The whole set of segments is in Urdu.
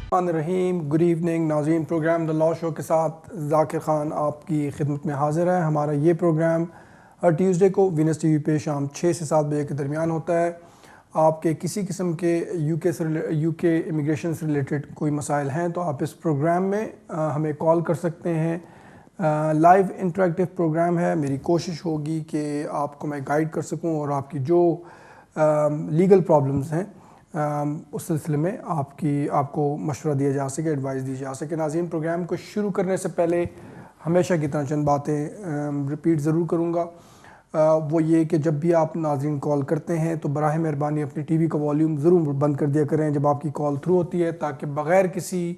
الرحمن الرحیم. گڈ ایوننگ ناظرین. پروگرام دا لا شو کے ساتھ ذاکر خان آپ کی خدمت میں حاضر ہے. ہمارا یہ پروگرام ہر ٹیوزڈے کو وینس ٹی وی پہ شام 6 سے 7 بجے کے درمیان ہوتا ہے. آپ کے کسی قسم کے یو کے امیگریشن سے ریلیٹڈ کوئی مسائل ہیں تو آپ اس پروگرام میں ہمیں کال کر سکتے ہیں. لائیو انٹریکٹیو پروگرام ہے. میری کوشش ہوگی کہ آپ کو میں گائیڈ کر سکوں اور آپ کی جو لیگل پرابلمز ہیں اس سلسلے میں آپ کو مشورہ دیا جا سکے, ایڈوائز دی جا سکے. ناظرین, پروگرام کو شروع کرنے سے پہلے ہمیشہ کی طرح چند باتیں ریپیٹ ضرور کروں گا. وہ یہ کہ جب بھی آپ ناظرین کال کرتے ہیں تو براہ مہربانی اپنی ٹی وی کا والیوم ضرور بند کر دیا کریں جب آپ کی کال تھرو ہوتی ہے, تاکہ بغیر کسی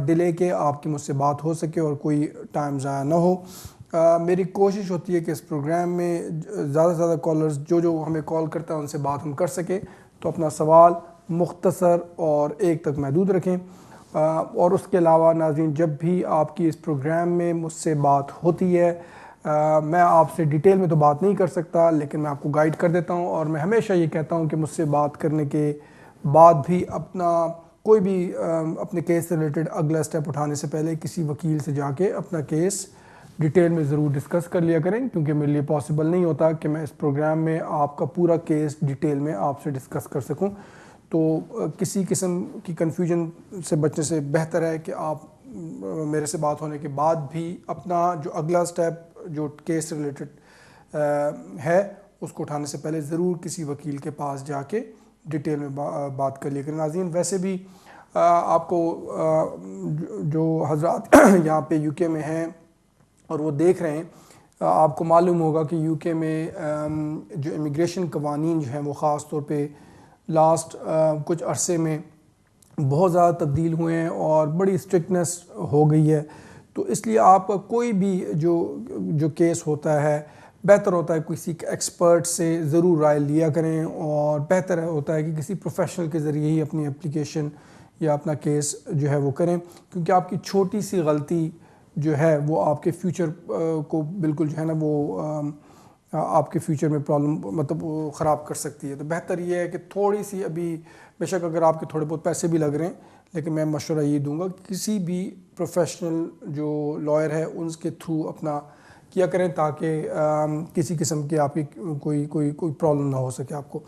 ڈیلے کے آپ کی مجھ سے بات ہو سکے اور کوئی ٹائم ضائع نہ ہو. میری کوشش ہوتی ہے کہ اس پروگرام میں زیادہ سے زیادہ کالرز جو ہمیں کال کرتا ہے ان سے بات ہم کر سکیں, تو اپنا سوال مختصر اور ایک تک محدود رکھیں. اور اس کے علاوہ ناظرین, جب بھی آپ کی اس پروگرام میں مجھ سے بات ہوتی ہے, میں آپ سے ڈیٹیل میں تو بات نہیں کر سکتا, لیکن میں آپ کو گائیڈ کر دیتا ہوں. اور میں ہمیشہ یہ کہتا ہوں کہ مجھ سے بات کرنے کے بعد بھی کوئی بھی اپنے کیس سے ریلیٹڈ اگلا سٹیپ اٹھانے سے پہلے کسی وکیل سے جا کے اپنا کیس ڈیٹیل میں ضرور ڈسکس کر لیا کریں, کیونکہ میرے لیے پاسبل نہیں ہوتا کہ میں اس پروگرام میں آپ کا پورا کیس ڈیٹیل میں آپ سے ڈسکس کر سکوں. تو کسی قسم کی کنفیوژن سے بچنے سے بہتر ہے کہ آپ میرے سے بات ہونے کے بعد بھی اپنا جو اگلا سٹیپ جو کیس سے ریلیٹڈ ہے اس کو اٹھانے سے پہلے ضرور کسی وکیل کے پاس جا کے ڈیٹیل میں بات کر لیا کریں. ناظرین, ویسے بھی آپ کو جو حضرات یہاں پہ یو کے میں ہیں اور وہ دیکھ رہے ہیں, آپ کو معلوم ہوگا کہ یو کے میں جو امیگریشن قوانین جو ہیں وہ خاص طور پہ لاسٹ کچھ عرصے میں بہت زیادہ تبدیل ہوئے ہیں اور بڑی اسٹرکٹنس ہو گئی ہے. تو اس لیے آپ کا کوئی بھی جو کیس ہوتا ہے, بہتر ہوتا ہے کسی ایکسپرٹ سے ضرور رائے لیا کریں, اور بہتر ہوتا ہے کہ کسی پروفیشنل کے ذریعے ہی اپنی اپلیکیشن یا اپنا کیس جو ہے وہ کریں, کیونکہ آپ کی چھوٹی سی غلطی جو ہے وہ آپ کے فیوچر کو بالکل جو ہے نا وہ آپ کے فیوچر میں پرابلم خراب کر سکتی ہے. تو بہتر یہ ہے کہ تھوڑی سی ابھی بے شک اگر آپ کے تھوڑے بہت پیسے بھی لگ رہے ہیں, لیکن میں مشورہ یہ دوں گا کہ کسی بھی پروفیشنل جو لائر ہے ان کے تھرو اپنا کیا کریں, تاکہ کسی قسم کی آپ کی کوئی پرابلم نہ ہو سکے آپ کو.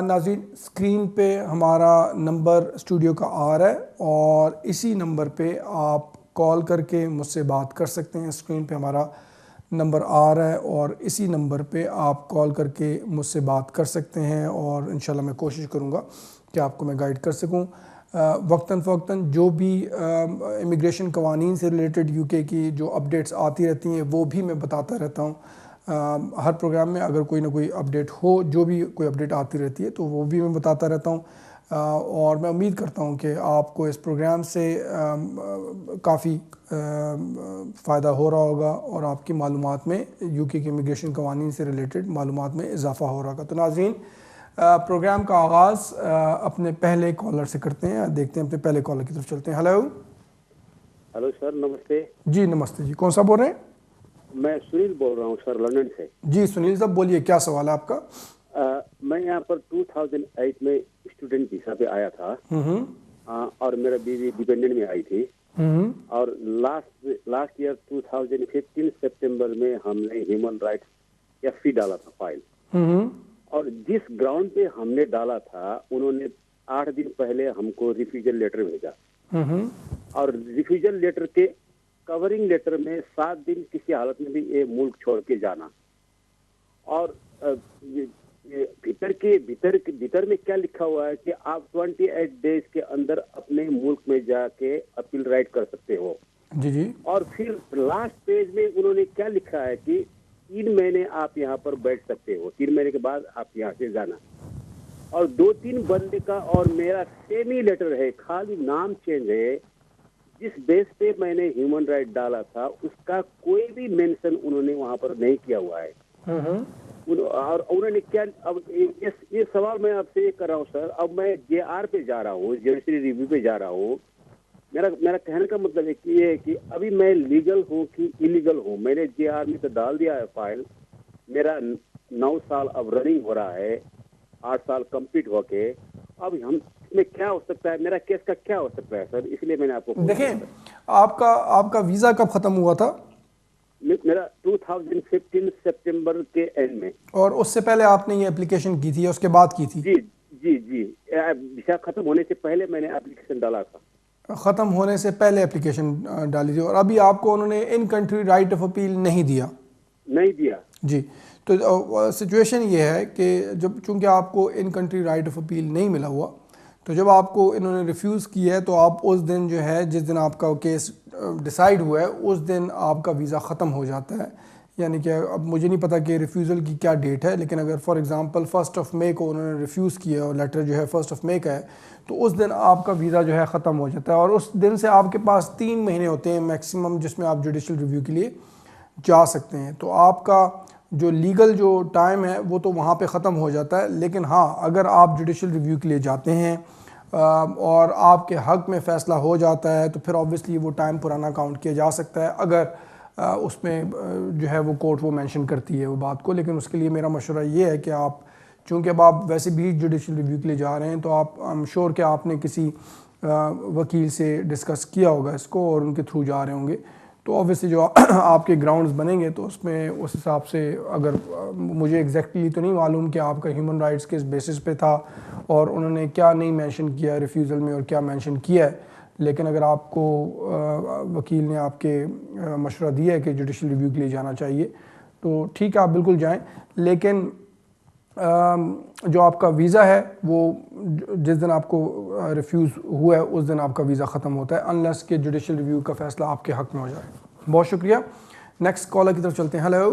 ناظرین, اسکرین پہ ہمارا نمبر اسٹوڈیو کا آ رہا ہے اور اسی نمبر پہ آپ کال کر کے مجھ سے بات کر سکتے ہیں. اسکرین پہ ہمارا نمبر آ رہا ہے اور اسی نمبر پہ آپ کال کر کے مجھ سے بات کر سکتے ہیں, اور انشاءاللہ میں کوشش کروں گا کہ آپ کو میں گائیڈ کر سکوں. وقتاً فوقتاً جو بھی امیگریشن قوانین سے ریلیٹڈ یو کے کی جو اپڈیٹس آتی رہتی ہیں وہ بھی میں بتاتا رہتا ہوں. ہر پروگرام میں اگر کوئی نہ کوئی اپڈیٹ ہو, جو بھی کوئی اپڈیٹ آتی رہتی ہے تو وہ بھی میں بتاتا رہتا ہوں. اور میں امید کرتا ہوں کہ آپ کو اس پروگرام سے کافی فائدہ ہو رہا ہوگا اور آپ کی معلومات میں یو کے امیگریشن قوانین سے ریلیٹڈ معلومات میں اضافہ ہو رہا ہوگا. تو ناظرین, پروگرام کا آغاز اپنے پہلے کالر سے کرتے ہیں. دیکھتے ہیں اپنے پہلے کالر کی طرف چلتے ہیں. ہلو سر, نمستے. جی نمستے جی, کون سا بول رہے ہیں؟ میں سنیل بول رہا ہوں سر, لندن سے. جی سنیل صاحب بولیے, کیا سوال ہے آپ کا؟ میں یہاں پر 2008 میں اسٹوڈنٹ ویزا پہ آیا تھا, اور میرا بیوی ڈیپینڈنٹ میں آئی تھی, اور لاسٹ ایئر 2015 سپٹمبر میں ہم نے ہیومن رائٹس FP ڈالا تھا فائل, اور جس گراؤنڈ پہ ہم نے ڈالا تھا انہوں نے 8 دن پہلے ہم کو ریفیوجل لیٹر بھیجا, اور ریفیوجل لیٹر کے کورنگ لیٹر میں 7 دن کسی حالت میں بھی یہ ملک چھوڑ کے جانا, اور بھیتر میں کیا لکھا ہوا ہے کہ آپ 28 ڈیز کے اندر اپنے ملک میں جا کے اپیل رائٹ کر سکتے ہو. جی. اور پھر لاسٹ پیج میں انہوں نے کیا لکھا ہے کہ 3 مہینے آپ یہاں پر بیٹھ سکتے ہو, 3 مہینے کے بعد آپ یہاں سے جانا. اور 2-3 بندے کا اور میرا سیم ہی لیٹر ہے, خالی نام چینج ہے. جس بیس پہ میں نے ہیومن رائٹ ڈالا تھا اس کا کوئی بھی مینشن انہوں نے وہاں پر نہیں کیا ہوا ہے. اور انہوں نے کیا, اب یہ سوال میں آپ سے یہ کر رہا ہوں سر, اب میں JR پہ جا رہا ہوں, جوڈیشری ریویو پہ جا رہا ہوں. میرا کہنے کا مطلب یہ ہے کہ ابھی میں لیگل ہوں کہ انلیگل ہوں. میں نے JR میں تو ڈال دیا ہے فائل, میرا 9 سال اب رننگ ہو رہا ہے, 8 سال کمپلیٹ ہو کے. اب اس میں کیا ہو سکتا ہے, میرا کیس کا کیا ہو سکتا ہے سر, اس لیے میں نے آپ کو دیکھیں آپ کا ویزا کب ختم ہوا تھا؟ میرا 2015 سپٹمبر کے اینڈ میں. اور اس سے پہلے آپ نے یہ اپلیکیشن کی تھی یا اس کے بعد کی تھی؟ جی ویزا ختم ہونے سے پہلے میں نے اپلیکیشن ڈالا تھا. ختم ہونے سے پہلے اپلیکیشن ڈالی تھی, اور ابھی آپ کو انہوں نے in country right of appeal نہیں دیا؟ نہیں دیا جی. تو سچویشن یہ ہے کہ جب چونکہ آپ کو in country right of appeal نہیں ملا ہوا, تو جب آپ کو انہوں نے ریفیوز کیا ہے تو آپ اس دن جو ہے, جس دن آپ کا کیس ڈیسائیڈ ہوا ہے, اس دن آپ کا ویزا ختم ہو جاتا ہے. یعنی کہ اب مجھے نہیں پتا کہ ریفیوزل کی کیا ڈیٹ ہے, لیکن اگر فار ایگزامپل 1 مئی کو انہوں نے ریفیوز کیا اور لیٹر جو ہے 1 مئی کا ہے, تو اس دن آپ کا ویزا جو ہے ختم ہو جاتا ہے. اور اس دن سے آپ کے پاس 3 مہینے ہوتے ہیں میکسیمم جس میں آپ جوڈیشل ریویو کے لیے جا سکتے ہیں. تو آپ کا جو لیگل جو ٹائم ہے وہ تو وہاں پہ ختم ہو جاتا ہے. لیکن ہاں, اگر آپ جوڈیشل ریویو کے لیے جاتے ہیں اور آپ کے حق میں فیصلہ ہو جاتا ہے, تو پھر آبویسلی وہ ٹائم پرانا کاؤنٹ کیا جا سکتا ہے, اگر اس میں جو ہے وہ کورٹ وہ مینشن کرتی ہے وہ بات کو. لیکن اس کے لیے میرا مشورہ یہ ہے کہ آپ, چونکہ اب آپ ویسے بھی جوڈیشل ریویو کے لیے جا رہے ہیں, تو آپ آئی ایم شیور کہ آپ نے کسی وکیل سے ڈسکس کیا ہوگا اس کو اور ان کے تھرو جا رہے ہوں گے. تو اوبویسلی جو آپ کے گراؤنڈز بنیں گے تو اس میں اس حساب سے, اگر مجھے ایگزیکٹلی تو نہیں معلوم کہ آپ کا ہیومن رائٹس کس بیسس پہ تھا اور انہوں نے کیا نہیں مینشن کیا ریفیوزل میں اور کیا مینشن کیا ہے, لیکن اگر آپ کو وکیل نے آپ کے مشورہ دیا ہے کہ جوڈیشل ریویو کے لیے جانا چاہیے, تو ٹھیک ہے آپ بالکل جائیں. لیکن جو آپ کا ویزا ہے وہ جس دن آپ کو ریفیوز ہوا ہے اس دن آپ کا ویزا ختم ہوتا ہے, انلیس کہ جوڈیشل ریویو کا فیصلہ آپ کے حق میں ہو جائے. بہت شکریہ. نیکسٹ کالر کی طرف چلتے ہیں. ہیلو.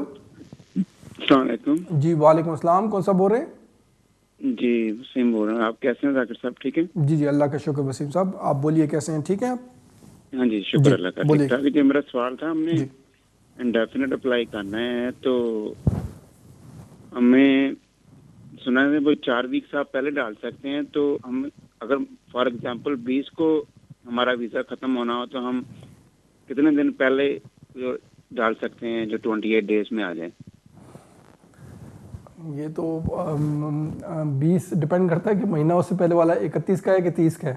السلام علیکم. جی وعلیکم السلام. کون سا بول رہے ہیں؟ جی وسیم بول رہا ہوں. آپ کیسے ہیں ذاکر صاحب؟ ٹھیک ہے جی اللہ کا شکر. وسیم صاحب آپ بولیے کیسے ہیں؟ ٹھیک ہیں آپ؟ ہاں جی شکر اللہ کا, ٹھیک ٹھاک. جی میرا سوال تھا, ہم نے جی انڈیفینٹ اپلائی کرنا ہے, تو ہمیں سنا ہے وہ 4 ویکس آپ پہلے ڈال سکتے ہیں. تو ہم اگر فار ایگزامپل 20 کو ہمارا ویزا ختم ہونا ہو, تو ہم کتنے دن پہلے ڈال سکتے ہیں جو 28 ڈیز میں آ جائیں؟ یہ تو 20 ڈپینڈ کرتا ہے کہ مہینہ اس سے پہلے والا 31 کا ہے کہ 30 کا ہے.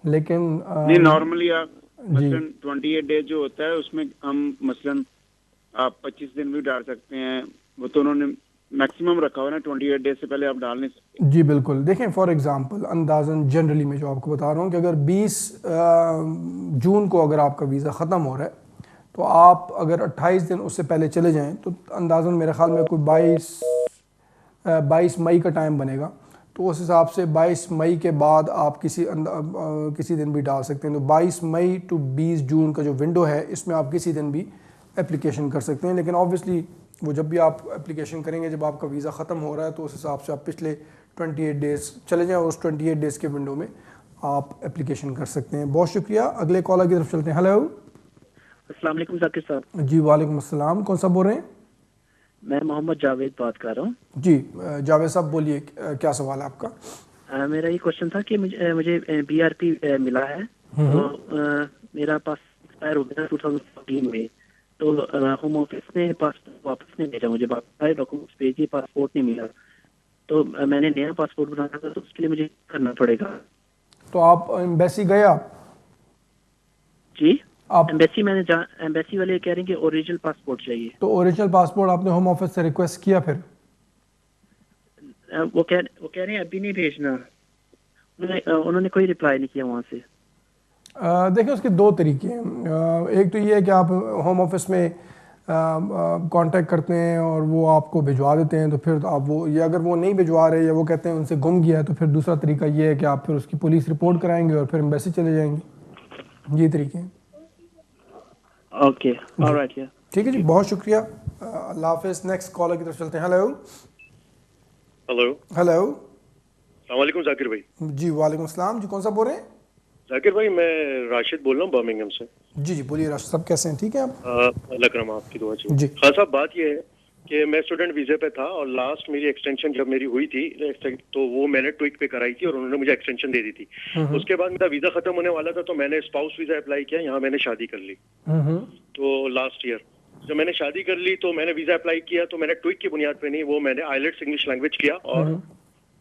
لیکن نہیں, نارملی آپ مثلاً 28 ڈیز جو ہوتا ہے اس میں ہم مثلاً آپ 25 دن بھی ڈال سکتے ہیں. وہ تو انہوں نے میکسیمم رکھا ہوا نا, 28 ڈیز سے پہلے آپ ڈال نہیں سکتے. جی بالکل. دیکھیں فار ایگزامپل اندازاً جنرلی میں جو آپ کو بتا رہا ہوں کہ اگر 20 جون کو اگر آپ کا ویزا ختم ہو رہا ہے, تو آپ اگر 28 دن اس سے پہلے چلے جائیں تو اندازاً میرے خیال میں کوئی 22 مئی کا ٹائم بنے گا. تو اس حساب سے 22 مئی کے بعد آپ کسی دن بھی ڈال سکتے ہیں. تو 22 مئی ٹو 20 جون کا جو ونڈو ہے اس میں آپ کسی دن بھی اپلیکیشن کر سکتے ہیں. لیکن آبویسلی وہ جب بھی آپ اپلیکیشن کریں گے, جب آپ کا ویزا ختم ہو رہا ہے, تو اس حساب سے آپ پچھلے 28 ڈیز چلے جائیں اور اس 28 ڈیز کے ونڈو میں آپ اپلیکیشن کر سکتے ہیں. بہت شکریہ. اگلے کالر کی طرف چلتے ہیں. ہیلو. السلام علیکم ذاکر صاحب. جی وعلیکم السلام. کون سا بول رہے ہیں؟ میں محمد جاوید بات کر رہا ہوں. جی جاوید صاحب بولیے کیا سوال ہے آپ کا؟ میرا یہ کوشچن تھا کہ مجھے BRP ملا ہے, تو میرا پاس ایکسپائر ہو گیا 2014 میں. تو ہوم آفس نے پاسپورٹ واپس نہیں بھیجا مجھے, سارے ڈاکومنٹس بھیجے, پاسپورٹ نہیں ملا. تو میں نے نیا پاسپورٹ بنانا تھا, تو اس کے لیے مجھے کرنا پڑے گا. تو آپ ایمبیسی گئے آپ؟ جی ایمبیسی میں نے ایمبیسی والے کہہ رہے ہیں کہ اوریجنل پاسپورٹ چاہیے. تو اوریجنل پاسپورٹ آپ نے ہوم آفس سے ریکویسٹ کیا پھر؟ وہ کہہ رہے ہیں ابھی نہیں بھیجنا. انہوں نے کوئی رپلائی نہیں کیا وہاں سے. دیکھیں اس کے 2 طریقے ہیں. ایک تو یہ ہے کہ آپ ہوم آفس میں کانٹیکٹ کرتے ہیں اور وہ آپ کو بھجوا دیتے ہیں, تو پھر آپ وہ, یا اگر وہ نہیں بھجوا رہے یا وہ کہتے ہیں ان سے گم گیا ہے, تو پھر دوسرا طریقہ یہ ہے کہ آپ پھر اس کی پولیس رپورٹ کرائیں گے اور پھر ایمبیسی چلے جائیں گے. یہ طریقے ہیں. Okay all right. ٹھیک ہے جی, بہت شکریہ. اللہ حافظ. نیکسٹ کالر کی طرف چلتے ہیں. ہیلو. ہلو. ہیلو. السلام علیکم ذاکر بھائی. جی وعلیکم السلام. جی کون سا بول رہے ہیں؟ ذاکر بھائی میں راشد بول رہا ہوں برمنگھم سے. جی جی بولیے راشد صاحب, کیسے ہیں؟ ٹھیک ہے آپ؟ اللہ کرم آپ کی دعا چاہیے. جی خان صاحب بات یہ ہے کہ میں اسٹوڈنٹ ویزے پہ تھا, اور لاسٹ میری ایکسٹینشن جب میری ہوئی تھی تو وہ میں نے ٹویک پہ کرائی تھی اور انہوں نے مجھے ایکسٹینشن دے دی تھی. اس کے بعد میرا ویزا ختم ہونے والا تھا, تو میں نے اسپاؤس ویزا اپلائی کیا. یہاں میں نے شادی کر لی. تو لاسٹ ایئر جب میں نے شادی کر لی تو میں نے ویزا اپلائی کیا, تو میں نے ٹویک کی بنیاد پہ نہیں, وہ میں نے آئیلٹس انگلش لینگویج کیا اور